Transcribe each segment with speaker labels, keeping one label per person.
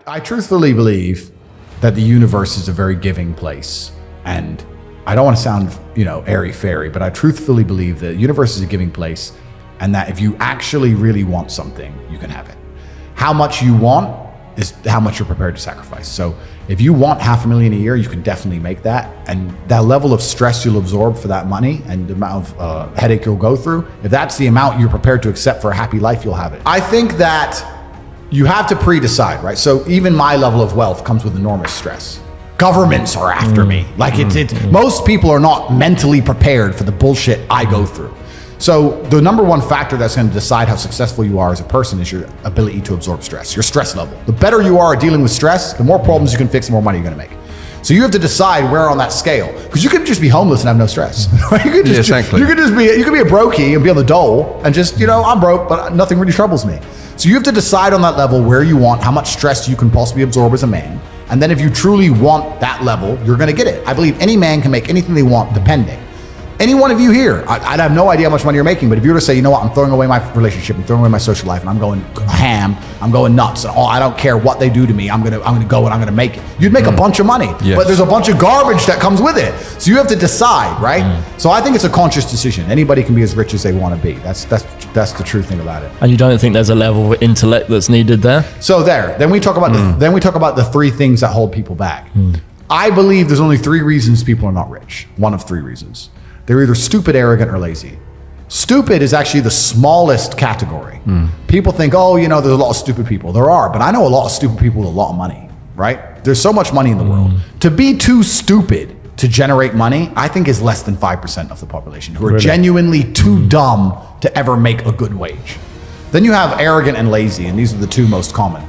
Speaker 1: I truthfully believe that the universe is a very giving place. And I don't want to sound, airy-fairy, but I truthfully believe that the universe is a giving place, and that if you actually really want something, you can have it. How much you want is how much you're prepared to sacrifice. So if you want $500,000 a year, you can definitely make that. And that level of stress you'll absorb for that money and the amount of headache you'll go through, if that's the amount you're prepared to accept for a happy life, you'll have it. I think that you have to pre-decide, right? So even my level of wealth comes with enormous stress. Governments are after me. Like most people are not mentally prepared for the bullshit I go through. So the number one factor that's going to decide how successful you are as a person is your ability to absorb stress, your stress level. The better you are at dealing with stress, the more problems you can fix, the more money you're going to make. So you have to decide where on that scale, because you could just be homeless and have no stress. You could just, exactly. You could be a brokey and be on the dole and just, I'm broke, but nothing really troubles me. So you have to decide on that level where you want, how much stress you can possibly absorb as a man. And then if you truly want that level, you're going to get it. I believe any man can make anything they want, depending. Any one of you here, I'd have no idea how much money you're making, but if you were to say, I'm throwing away my relationship, I'm throwing away my social life, and I'm going ham, I'm going nuts, and I don't care what they do to me, I'm gonna go and I'm gonna make it. You'd make a bunch of money, but there's a bunch of garbage that comes with it. So you have to decide, right? So I think it's a conscious decision. Anybody can be as rich as they want to be. That's the true thing about it.
Speaker 2: And you don't think there's a level of intellect that's needed there?
Speaker 1: So then we talk about the three things that hold people back. I believe there's only 3 reasons people are not rich. One of 3 reasons. They're either stupid, arrogant, or lazy. Stupid is actually the smallest category. People think, there's a lot of stupid people. There are, but I know a lot of stupid people with a lot of money, right? There's so much money in the world. To be too stupid to generate money, I think is less than 5% of the population who are genuinely too dumb to ever make a good wage. Then you have arrogant and lazy, and these are the 2 most common.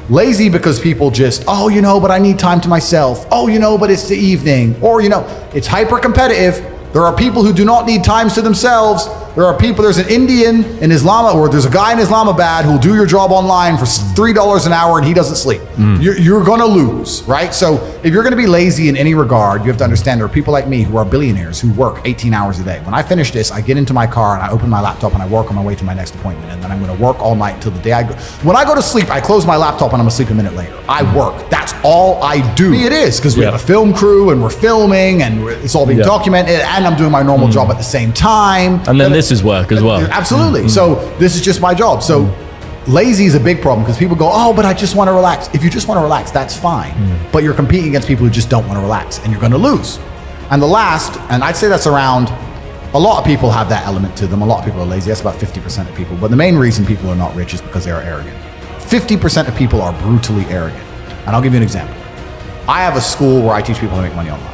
Speaker 1: Lazy because people just, but I need time to myself. But it's the evening. Or, it's hyper competitive. There are people who do not need times to themselves. There's an Indian in Islam, or there's a guy in Islamabad who'll do your job online for $3 an hour and he doesn't sleep. You're gonna lose, right? So if you're gonna be lazy in any regard, you have to understand there are people like me who are billionaires who work 18 hours a day. When I finish this, I get into my car and I open my laptop and I work on my way to my next appointment. And then I'm gonna work all night until the day I go. When I go to sleep, I close my laptop and I'm asleep a minute later. I work, that's all I do. It is, because we have a film crew and we're filming and it's all being documented, and I'm doing my normal job at the same time.
Speaker 2: And then this is work as well.
Speaker 1: Absolutely. So this is just my job. So lazy is a big problem because people go, but I just want to relax. If you just want to relax, that's fine. But you're competing against people who just don't want to relax, and you're going to lose. And the last, and I'd say that's around, a lot of people have that element to them. A lot of people are lazy. That's about 50% of people. But the main reason people are not rich is because they are arrogant. 50% of people are brutally arrogant. And I'll give you an example. I have a school where I teach people how to make money online.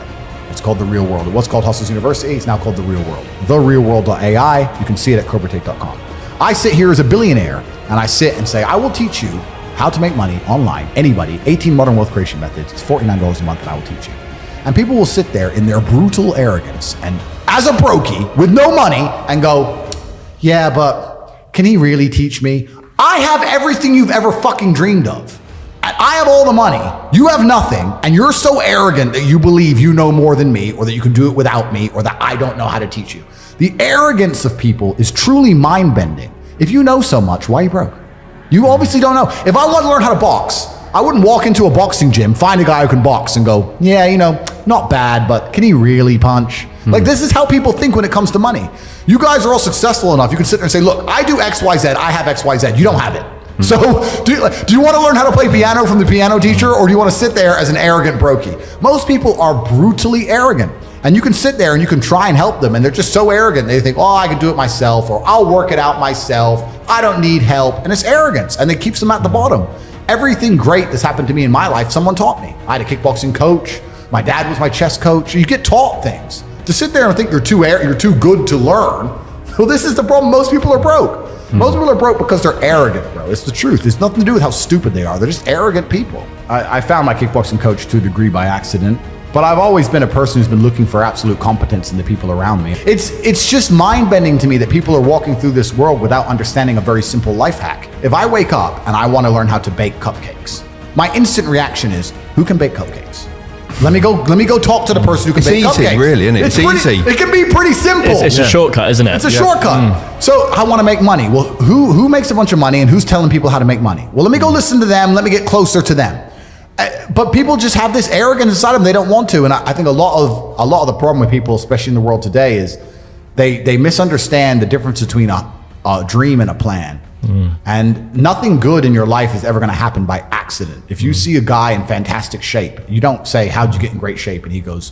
Speaker 1: It's called The Real World. It was called Hustles University. It's now called The Real World. TheRealWorld.ai. You can see it at CobraTake.com. I sit here as a billionaire and I sit and say, I will teach you how to make money online. Anybody, 18 modern wealth creation methods. It's $49 a month and I will teach you. And people will sit there in their brutal arrogance and as a brokey with no money and go, but can he really teach me? I have everything you've ever fucking dreamed of. I have all the money, you have nothing, and you're so arrogant that you believe you know more than me, or that you can do it without me, or that I don't know how to teach you. The arrogance of people is truly mind-bending. If you know so much, why are you broke? You obviously don't know. If I want to learn how to box, I wouldn't walk into a boxing gym, find a guy who can box and go, not bad, but can he really punch? Like, this is how people think when it comes to money. You guys are all successful enough. You can sit there and say, look, I do X, Y, Z. I have X, Y, Z. You don't have it. So do you want to learn how to play piano from the piano teacher, or do you want to sit there as an arrogant brokey? Most people are brutally arrogant, and you can sit there and you can try and help them, and they're just so arrogant. They think, I can do it myself, or I'll work it out myself. I don't need help. And it's arrogance, and it keeps them at the bottom. Everything great that's happened to me in my life, someone taught me. I had a kickboxing coach. My dad was my chess coach. You get taught things. To sit there and think you're too good to learn, well, this is the problem. Most people are broke. Most people are broke because they're arrogant, bro. It's the truth. It's nothing to do with how stupid they are. They're just arrogant people. I found my kickboxing coach to a degree by accident, but I've always been a person who's been looking for absolute competence in the people around me. It's just mind-bending to me that people are walking through this world without understanding a very simple life hack. If I wake up and I want to learn how to bake cupcakes, my instant reaction is, who can bake cupcakes? Let me go talk to the person who can bake cupcakes.
Speaker 3: It's easy, really, isn't it? It's easy.
Speaker 1: It can be pretty simple.
Speaker 2: It's a shortcut, isn't it?
Speaker 1: It's a shortcut. So I want to make money. Well, who makes a bunch of money and who's telling people how to make money? Well, let me go listen to them. Let me get closer to them. But people just have this arrogance inside them. They don't want to. And I think a lot of the problem with people, especially in the world today, is they misunderstand the difference between a dream and a plan. And nothing good in your life is ever going to happen by accident. If you see a guy in fantastic shape, you don't say, "How'd you get in great shape?" And he goes,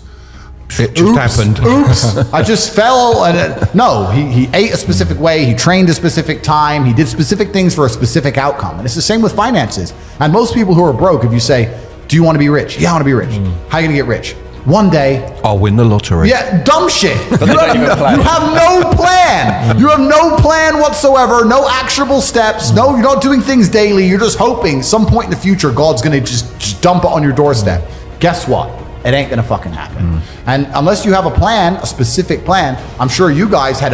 Speaker 3: It just happened.
Speaker 1: "Oops, I just fell." No, he ate a specific way. He trained a specific time. He did specific things for a specific outcome. And it's the same with finances. And most people who are broke, if you say, "Do you want to be rich?" "Yeah, I want to be rich." "How are you going to get rich?" "One day
Speaker 3: I'll win the lottery.
Speaker 1: Yeah, dumb shit. You have no plan. You have no plan whatsoever, no actionable steps. No, you're not doing things daily. You're just hoping some point in the future God's going to just dump it on your doorstep. Guess what? It ain't going to fucking happen. And unless you have a plan, a specific plan, I'm sure you guys had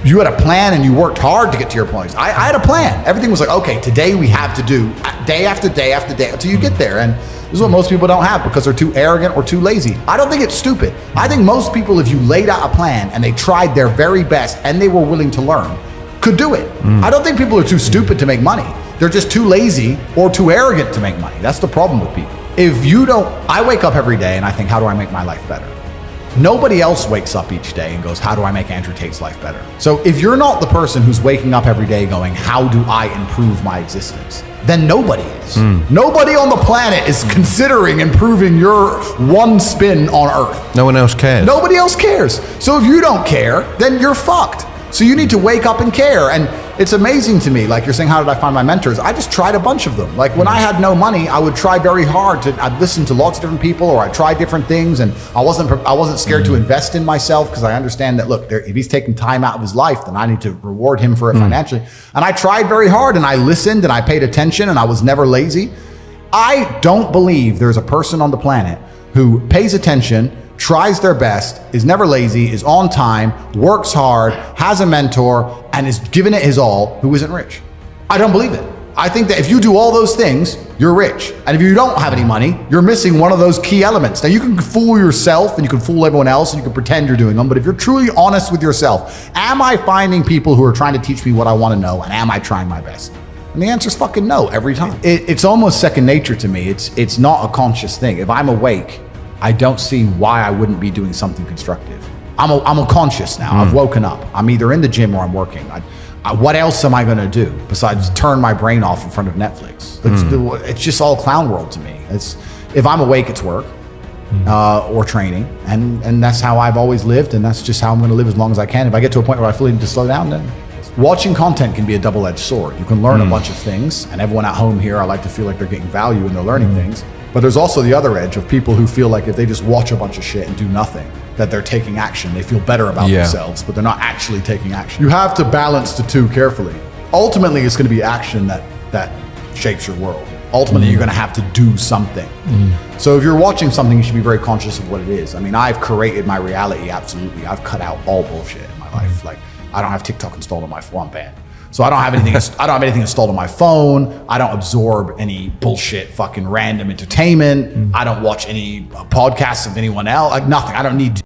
Speaker 1: you had a plan and you worked hard to get to your points. I had a plan. Everything was like, okay, today we have to do day after day after day until you get there. And this is what most people don't have because they're too arrogant or too lazy. I don't think it's stupid. I think most people, if you laid out a plan and they tried their very best and they were willing to learn, could do it. I don't think people are too stupid to make money. They're just too lazy or too arrogant to make money. That's the problem with people. I wake up every day and I think, how do I make my life better? Nobody else wakes up each day and goes, how do I make Andrew Tate's life better? So if you're not the person who's waking up every day going, how do I improve my existence? Then nobody is. Nobody on the planet is considering improving your one spin on Earth.
Speaker 3: No one else cares.
Speaker 1: Nobody else cares. So if you don't care, then you're fucked. So you need to wake up and care. And it's amazing to me, like you're saying, how did I find my mentors? I just tried a bunch of them. Like when I had no money, I would try very hard I'd listen to lots of different people, or I'd try different things. And I wasn't scared to invest in myself because I understand that, look, if he's taking time out of his life, then I need to reward him for it financially. And I tried very hard and I listened and I paid attention and I was never lazy. I don't believe there's a person on the planet who pays attention, tries their best, is never lazy, is on time, works hard, has a mentor, and is giving it his all, who isn't rich. I don't believe it. I think that if you do all those things, you're rich. And if you don't have any money, you're missing one of those key elements. Now you can fool yourself and you can fool everyone else and you can pretend you're doing them, but if you're truly honest with yourself, am I finding people who are trying to teach me what I want to know, and am I trying my best? And the answer is fucking no every time. It's almost second nature to me. It's not a conscious thing. If I'm awake, I don't see why I wouldn't be doing something constructive. I'm a conscious now. I've woken up. I'm either in the gym or I'm working. What else am I going to do besides turn my brain off in front of Netflix? It's just all clown world to me. If I'm awake, it's work or training, and that's how I've always lived, and that's just how I'm going to live as long as I can. If I get to a point where I feel need to slow down, then watching content can be a double-edged sword. You can learn a bunch of things, and everyone at home here, I like to feel like they're getting value and they're learning things. But there's also the other edge of people who feel like if they just watch a bunch of shit and do nothing, that they're taking action. They feel better about themselves, but they're not actually taking action. You have to balance the two carefully. Ultimately, it's going to be action that shapes your world. Ultimately, you're going to have to do something. So if you're watching something, you should be very conscious of what it is. I mean, I've created my reality, absolutely. I've cut out all bullshit in my life. Like, I don't have TikTok installed on my phone, band. So I don't have anything installed on my phone. I don't absorb any bullshit fucking random entertainment. I don't watch any podcasts of anyone else. Like nothing. I don't need to